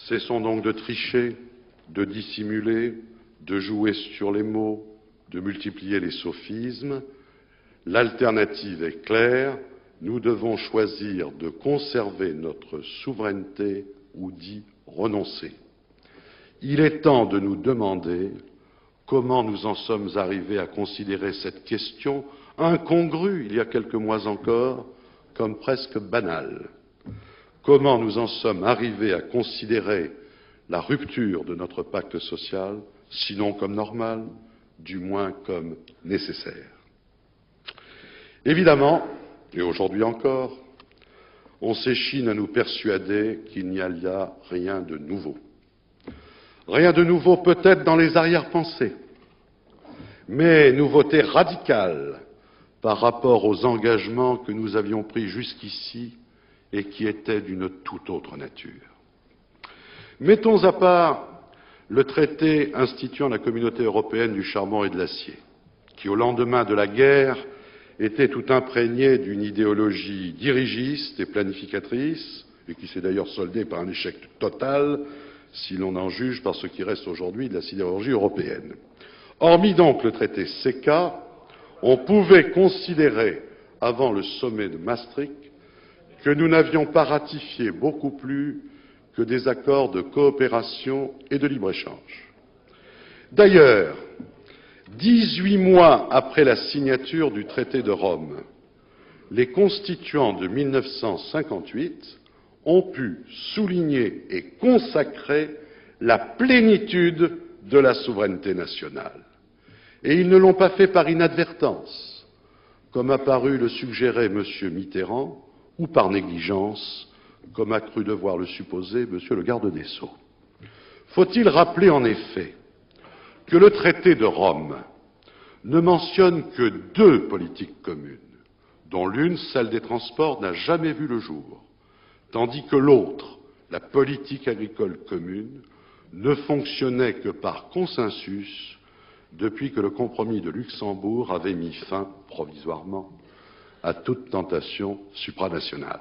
Cessons donc de tricher, de dissimuler, de jouer sur les mots, de multiplier les sophismes. L'alternative est claire, nous devons choisir de conserver notre souveraineté ou d'y renoncer. Il est temps de nous demander comment nous en sommes arrivés à considérer cette question incongrue, il y a quelques mois encore, comme presque banale. Comment nous en sommes arrivés à considérer la rupture de notre pacte social, sinon comme normale, du moins comme nécessaire. Évidemment, et aujourd'hui encore, on s'échine à nous persuader qu'il n'y a là rien de nouveau. Rien de nouveau peut-être dans les arrière-pensées, mais nouveauté radicale par rapport aux engagements que nous avions pris jusqu'ici et qui étaient d'une toute autre nature. Mettons à part le traité instituant la Communauté européenne du charbon et de l'acier, qui au lendemain de la guerre était tout imprégné d'une idéologie dirigiste et planificatrice, et qui s'est d'ailleurs soldée par un échec total, si l'on en juge par ce qui reste aujourd'hui de la sidérurgie européenne. Hormis donc le traité CECA, on pouvait considérer, avant le sommet de Maastricht, que nous n'avions pas ratifié beaucoup plus que des accords de coopération et de libre-échange. D'ailleurs, 18 mois après la signature du traité de Rome, les constituants de 1958 ont pu souligner et consacrer la plénitude de la souveraineté nationale. Et ils ne l'ont pas fait par inadvertance, comme a paru le suggérer M. Mitterrand, ou par négligence, comme a cru devoir le supposer M. le garde des Sceaux. Faut-il rappeler en effet que le traité de Rome ne mentionne que 2 politiques communes, dont l'une, celle des transports, n'a jamais vu le jour, tandis que l'autre, la politique agricole commune, ne fonctionnait que par consensus depuis que le compromis de Luxembourg avait mis fin, provisoirement, à toute tentation supranationale.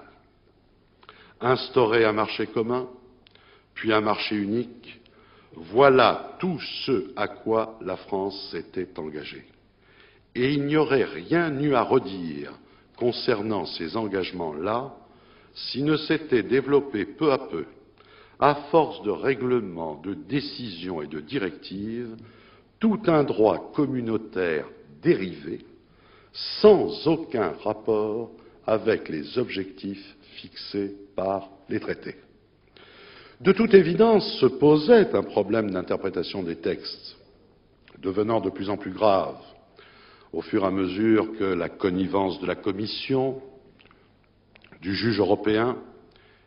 Instaurer un marché commun, puis un marché unique, voilà tout ce à quoi la France s'était engagée. Et il n'y aurait rien eu à redire concernant ces engagements-là s'il ne s'était développé peu à peu, à force de règlements, de décisions et de directives, tout un droit communautaire dérivé, sans aucun rapport avec les objectifs fixés par les traités. De toute évidence se posait un problème d'interprétation des textes, devenant de plus en plus grave au fur et à mesure que la connivence de la Commission, du juge européen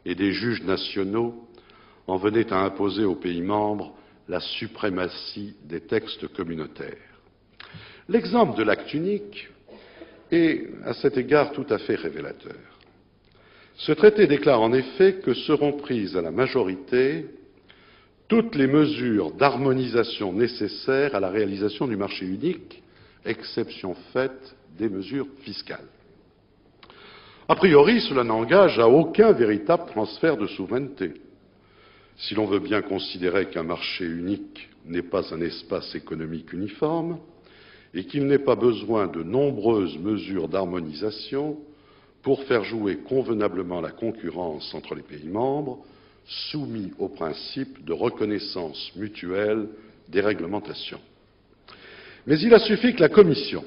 et des juges nationaux en venait à imposer aux pays membres la suprématie des textes communautaires. L'exemple de l'acte unique est, à cet égard, tout à fait révélateur. Ce traité déclare en effet que seront prises à la majorité toutes les mesures d'harmonisation nécessaires à la réalisation du marché unique, exception faite des mesures fiscales. A priori, cela n'engage à aucun véritable transfert de souveraineté. Si l'on veut bien considérer qu'un marché unique n'est pas un espace économique uniforme et qu'il n'est pas besoin de nombreuses mesures d'harmonisation pour faire jouer convenablement la concurrence entre les pays membres, soumis au principe de reconnaissance mutuelle des réglementations. Mais il a suffi que la Commission,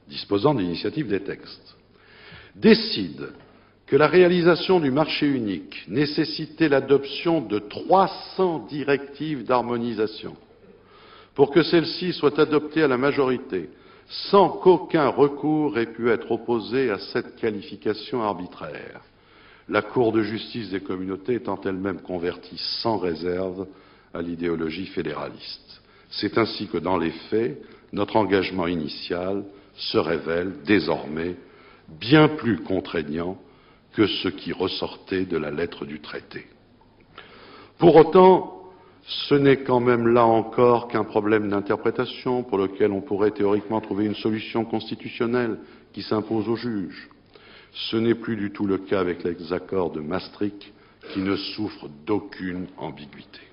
disposant de l'initiative des textes, décide que la réalisation du marché unique nécessitait l'adoption de 300 directives d'harmonisation pour que celles-ci soient adoptées à la majorité, sans qu'aucun recours ait pu être opposé à cette qualification arbitraire, la Cour de justice des communautés étant elle-même convertie sans réserve à l'idéologie fédéraliste. C'est ainsi que, dans les faits, notre engagement initial se révèle désormais bien plus contraignant que ce qui ressortait de la lettre du traité. Pour autant, ce n'est quand même là encore qu'un problème d'interprétation pour lequel on pourrait théoriquement trouver une solution constitutionnelle qui s'impose aux juges. Ce n'est plus du tout le cas avec les accords de Maastricht qui ne souffre d'aucune ambiguïté.